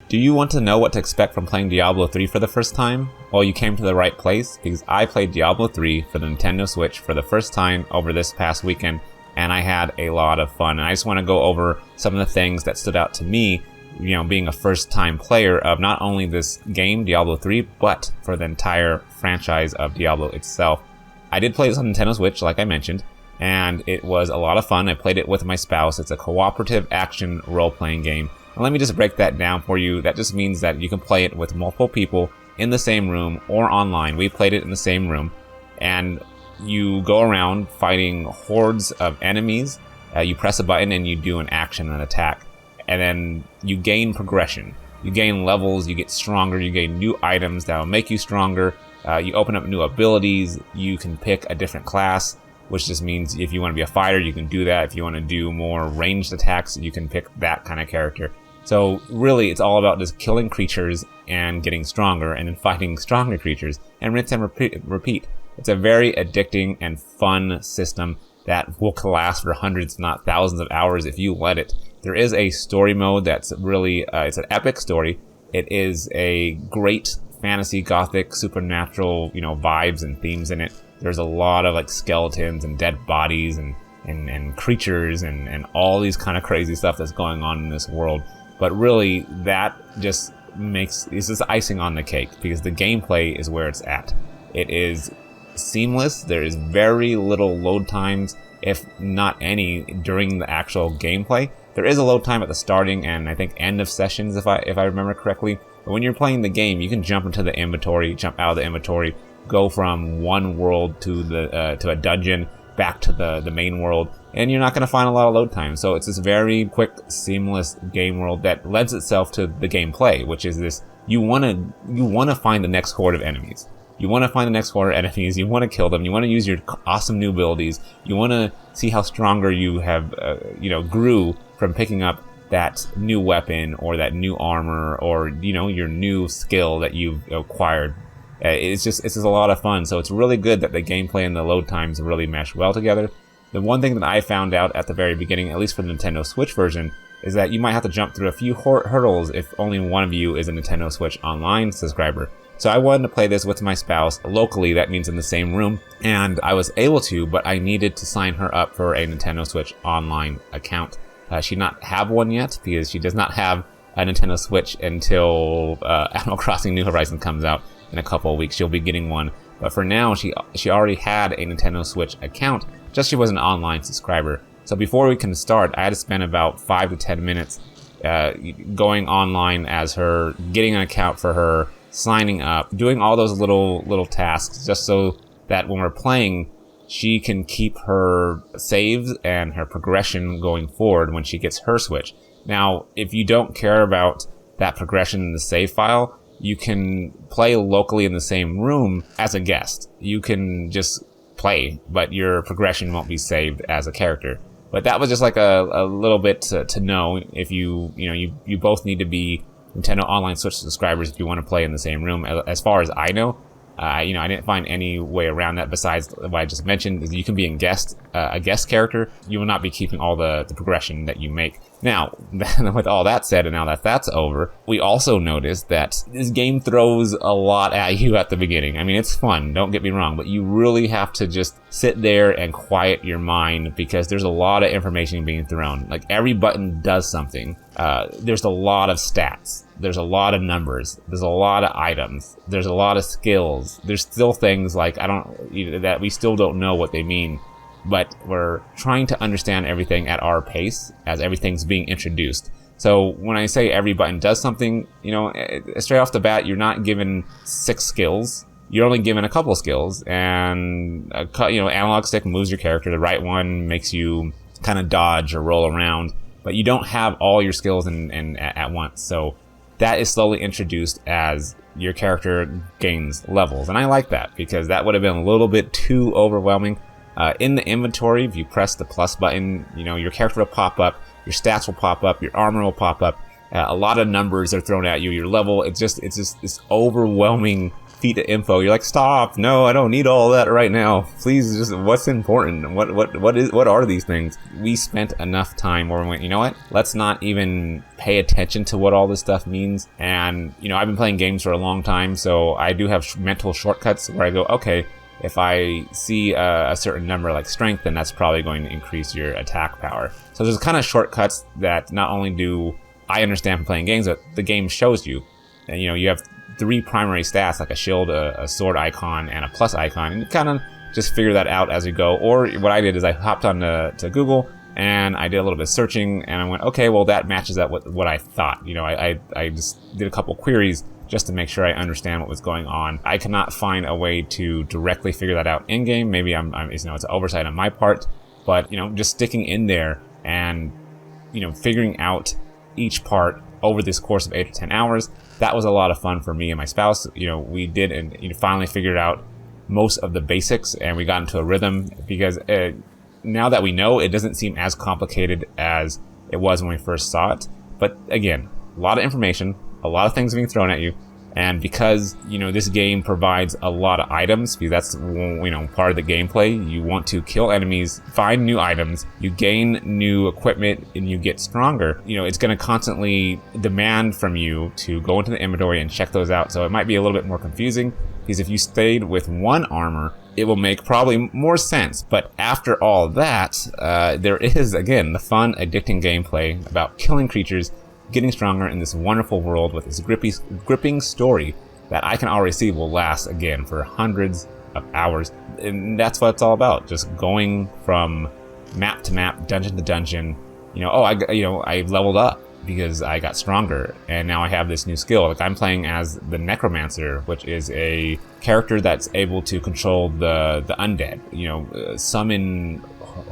Do you want to know what to expect from playing Diablo 3 for the first time? Well, you came to the right place, because I played Diablo 3 for the Nintendo Switch for the first time over this past weekend, and I had a lot of fun. And I just want to go over some of the things that stood out to me, you know, being a first-time player of not only this game, Diablo 3, but for the entire franchise of Diablo itself. I did play this on Nintendo Switch, like I mentioned, and it was a lot of fun. I played it with my spouse. It's a cooperative action role-playing game. And let me just break that down for you. That just means that you can play it with multiple people in the same room or online. We played it in the same room, and you go around fighting hordes of enemies. You press a button and you do an action, an attack, and then you gain progression. You gain levels, you get stronger, you gain new items that will make you stronger. You open up new abilities. You can pick a different class, which just means if you want to be a fighter, you can do that. If you want to do more ranged attacks, you can pick that kind of character. So really, it's all about just killing creatures and getting stronger, and then fighting stronger creatures, and rinse and repeat. It's a very addicting and fun system that will last for hundreds, if not thousands of hours if you let it. There is a story mode that's really, it's an epic story. It is a great fantasy, gothic, supernatural, you know, vibes and themes in it. There's a lot of like skeletons and dead bodies and creatures and all these kind of crazy stuff that's going on in this world. But really, that just it's just icing on the cake, because the gameplay is where it's at. It is seamless. There is very little load times, if not any, during the actual gameplay. There is a load time at the starting and I think end of sessions, if I remember correctly. But when you're playing the game, you can jump into the inventory, jump out of the inventory, go from one world to a dungeon, back to the main world, and you're not going to find a lot of load time. So it's this very quick, seamless game world that lends itself to the gameplay, which is this: you want to find the next horde of enemies. You want to find the next horde of enemies. You want to kill them. You want to use your awesome new abilities. You want to see how stronger you have, grew from picking up that new weapon or that new armor or, you know, your new skill that you've acquired. It's just a lot of fun. So it's really good that the gameplay and the load times really mesh well together. The one thing that I found out at the very beginning, at least for the Nintendo Switch version, is that you might have to jump through a few hurdles if only one of you is a Nintendo Switch Online subscriber. So I wanted to play this with my spouse locally, that means in the same room, and I was able to, but I needed to sign her up for a Nintendo Switch Online account. She did not have one yet, because she does not have a Nintendo Switch until Animal Crossing New Horizons comes out in a couple of weeks. She'll be getting one, but for now she already had a Nintendo Switch account, just she was an online subscriber. So before we can start, I had to spend about 5 to 10 minutes going online as her, getting an account for her, signing up, doing all those little tasks, just so that when we're playing, she can keep her saves and her progression going forward when she gets her Switch. Now, if you don't care about that progression in the save file, you can play locally in the same room as a guest. You can just play, but your progression won't be saved as a character. But that was just like a little bit to know if you both need to be Nintendo Online Switch subscribers if you want to play in the same room. As far as I know, I didn't find any way around that besides what I just mentioned. Is you can be a guest character. You will not be keeping all the progression that you make. Now, with all that said, and now that that's over, we also noticed that this game throws a lot at you at the beginning. I mean, it's fun, don't get me wrong, but you really have to just sit there and quiet your mind, because there's a lot of information being thrown. Like, every button does something. There's a lot of stats. There's a lot of numbers. There's a lot of items. There's a lot of skills. There's still things like that we still don't know what they mean. But we're trying to understand everything at our pace as everything's being introduced. So when I say every button does something, straight off the bat, you're not given 6 skills. You're only given a couple skills, and analog stick moves your character. The right one makes you kind of dodge or roll around, but you don't have all your skills at once. So that is slowly introduced as your character gains levels, and I like that, because that would have been a little bit too overwhelming. In the inventory, if you press the plus button, your character will pop up, your stats will pop up, your armor will pop up. A lot of numbers are thrown at you, your level. It's just this overwhelming feed the info. You're like, stop, no, I don't need all that right now. Please, just what's important? What are these things? We spent enough time where we went, you know what? Let's not even pay attention to what all this stuff means. And, you know, I've been playing games for a long time, so I do have mental shortcuts where I go, okay, if I see a certain number like strength, then that's probably going to increase your attack power. So there's kind of shortcuts that not only do I understand from playing games, but the game shows you. And, you know, you have 3 primary stats, like a shield, a sword icon, and a plus icon, and you kind of just figure that out as you go. Or what I did is I hopped on to Google, and I did a little bit of searching, and I went, okay, well, that matches up with what I thought. You know, I just did a couple queries just to make sure I understand what was going on. I cannot find a way to directly figure that out in game. Maybe I'm you know, it's an oversight on my part, but, you know, just sticking in there and, you know, figuring out each part over this course of 8 to 10 hours, that was a lot of fun for me and my spouse. You know, we did, and, you know, finally figured out most of the basics, and we got into a rhythm, because now that we know, it doesn't seem as complicated as it was when we first saw it. But again, a lot of information, a lot of things being thrown at you, and because, you know, this game provides a lot of items, because that's, you know, part of the gameplay. You want to kill enemies, find new items, you gain new equipment, and you get stronger. You know, it's going to constantly demand from you to go into the inventory and check those out, so it might be a little bit more confusing, because if you stayed with one armor, it will make probably more sense. But after all that, there is, again, the fun, addicting gameplay about killing creatures, getting stronger in this wonderful world with this gripping story that I can already see will last, again, for hundreds of hours. And that's what it's all about, just going from map to map, dungeon to dungeon. You know, I leveled up because I got stronger, and now I have this new skill. Like, I'm playing as the Necromancer, which is a character that's able to control the undead. You know, summon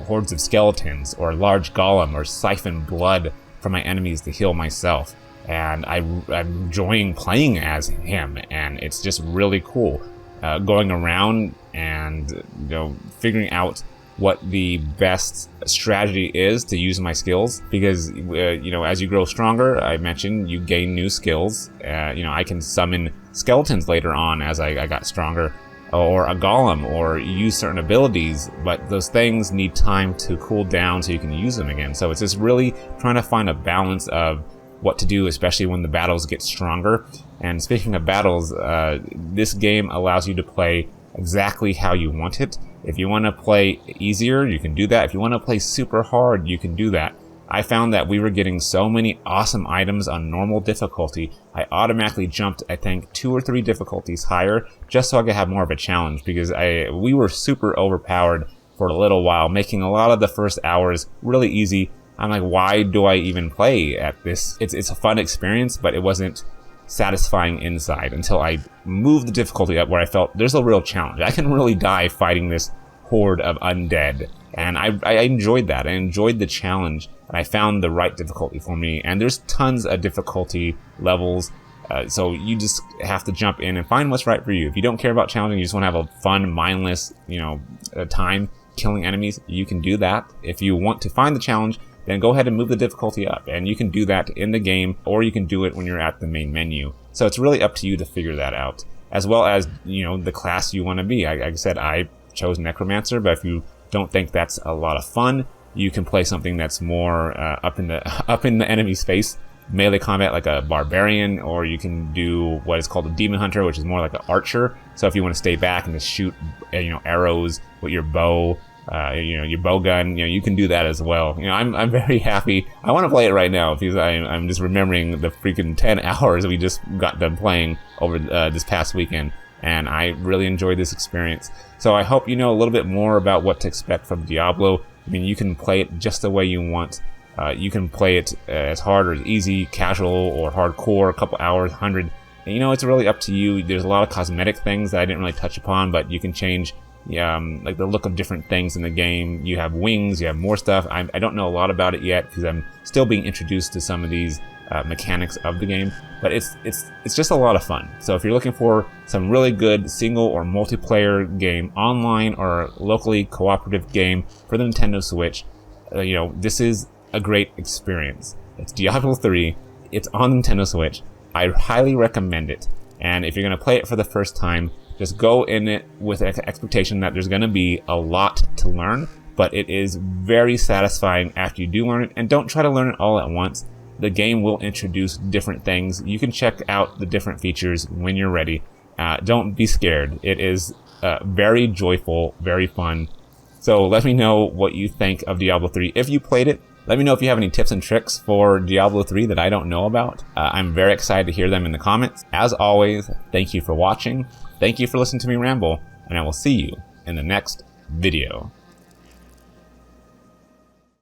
hordes of skeletons, or a large golem, or siphon blood from my enemies to heal myself. And I'm enjoying playing as him, and it's just really cool going around and, you know, figuring out what the best strategy is to use my skills, because you know, as you grow stronger, I mentioned, you gain new skills. You know, I can summon skeletons later on as I got stronger, or a golem, or use certain abilities, but those things need time to cool down so you can use them again. So it's just really trying to find a balance of what to do, especially when the battles get stronger. And speaking of battles, this game allows you to play exactly how you want it. If you want to play easier, you can do that. If you want to play super hard, you can do that. I found that we were getting so many awesome items on normal difficulty, I automatically jumped, I think, 2 or 3 difficulties higher, just so I could have more of a challenge, because we were super overpowered for a little while, making a lot of the first hours really easy. I'm like, why do I even play at this? It's a fun experience, but it wasn't satisfying inside until I moved the difficulty up, where I felt there's a real challenge. I can really die fighting this horde of undead. And I enjoyed that. I enjoyed the challenge, and I found the right difficulty for me. And there's tons of difficulty levels, so you just have to jump in and find what's right for you. If you don't care about challenging, you just want to have a fun, mindless, you know, time killing enemies, you can do that. If you want to find the challenge, then go ahead and move the difficulty up, and you can do that in the game, or you can do it when you're at the main menu. So it's really up to you to figure that out, as well as, you know, the class you want to be. Like I said, I chose Necromancer, but if you don't think that's a lot of fun, you can play something that's more up in the enemy's face, melee combat, like a barbarian, or you can do what is called a demon hunter, which is more like an archer. So if you want to stay back and just shoot, you know, arrows with your bow, you know, your bow gun, you know, you can do that as well. You know, I'm very happy. I want to play it right now, because I'm just remembering the freaking 10 hours we just got done playing over this past weekend. And I really enjoyed this experience. So I hope you know a little bit more about what to expect from Diablo. I mean, you can play it just the way you want. You can play it as hard or as easy, casual or hardcore, a couple hours, 100. And, you know, it's really up to you. There's a lot of cosmetic things that I didn't really touch upon, but you can change like the look of different things in the game. You have wings, you have more stuff. I don't know a lot about it yet, because I'm still being introduced to some of these mechanics of the game, but it's just a lot of fun. So if you're looking for some really good single or multiplayer game, online or locally cooperative game for the Nintendo Switch, you know, this is a great experience. It's Diablo 3. It's on Nintendo Switch. I highly recommend it. And if you're going to play it for the first time, just go in it with an expectation that there's going to be a lot to learn, but it is very satisfying after you do learn it. And don't try to learn it all at once. The game will introduce different things. You can check out the different features when you're ready. Don't be scared. It is very joyful, very fun. So let me know what you think of Diablo 3 if you played it. Let me know if you have any tips and tricks for Diablo 3 that I don't know about. I'm very excited to hear them in the comments. As always, thank you for watching. Thank you for listening to me ramble, and I will see you in the next video.